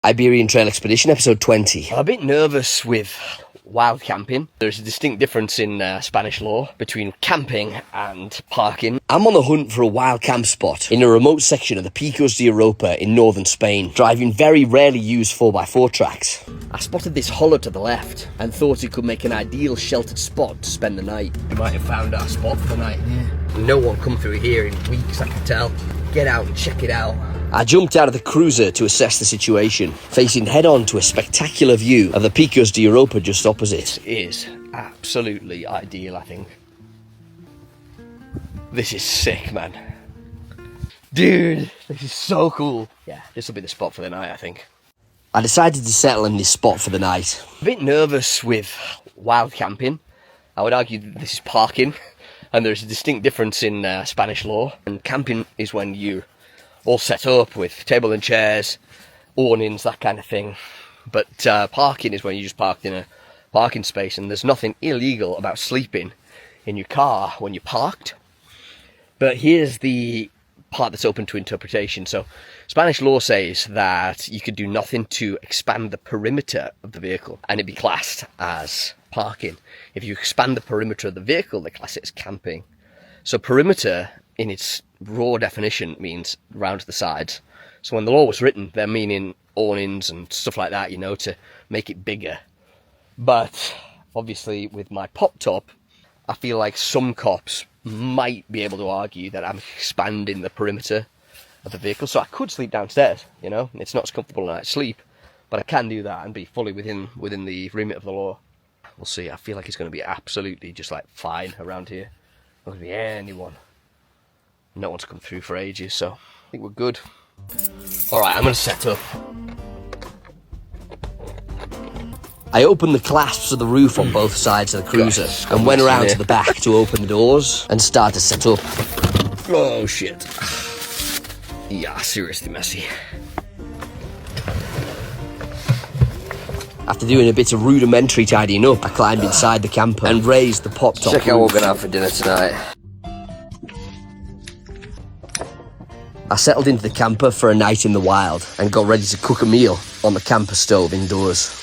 Iberian Trail Expedition, episode 20. I'm a bit nervous with wild camping. There's a distinct difference in Spanish law between camping and parking. I'm on the hunt for a wild camp spot in a remote section of the Picos de Europa in northern Spain, driving very rarely used 4x4 tracks. I spotted this hollow to the left and thought it could make an ideal sheltered spot to spend the night. We might have found our spot for the night. Yeah. No one come through here in weeks, I can tell. Get out and check it out. I jumped out of the cruiser to assess the situation, facing head-on to a spectacular view of the Picos de Europa just opposite. It is absolutely ideal, I think. This is sick, man. Dude, this is so cool. Yeah, this will be the spot for the night, I think. I decided to settle in this spot for the night. A bit nervous with wild camping. I would argue that this is parking, and there's a distinct difference in Spanish law. And camping is when you all set up with table and chairs, awnings, that kind of thing. But parking is when you just parked in a parking space, and there's nothing illegal about sleeping in your car when you're parked. But here's the part that's open to interpretation. So Spanish law says that you could do nothing to expand the perimeter of the vehicle, and it'd be classed as parking. If you expand the perimeter of the vehicle, they class it as camping. So perimeter, in its raw definition, means round to the sides. So when the law was written, they're meaning awnings and stuff like that, you know, to make it bigger. But obviously with my pop top, I feel like some cops might be able to argue that I'm expanding the perimeter of the vehicle. So I could sleep downstairs, you know, it's not as comfortable as I sleep, but I can do that and be fully within the remit of the law. We'll see. I feel like it's going to be absolutely just like fine around here. Not going to be anyone. No one's come through for ages, so I think we're good. Alright, I'm going to set up. I opened the clasps of the roof on both sides of the cruiser and went around to the back to open the doors and start to set up. Oh shit. Yeah, seriously messy. After doing a bit of rudimentary tidying up, I climbed inside the camper and raised the pop top. Check out what we're going to have for dinner tonight. I settled into the camper for a night in the wild and got ready to cook a meal on the camper stove indoors.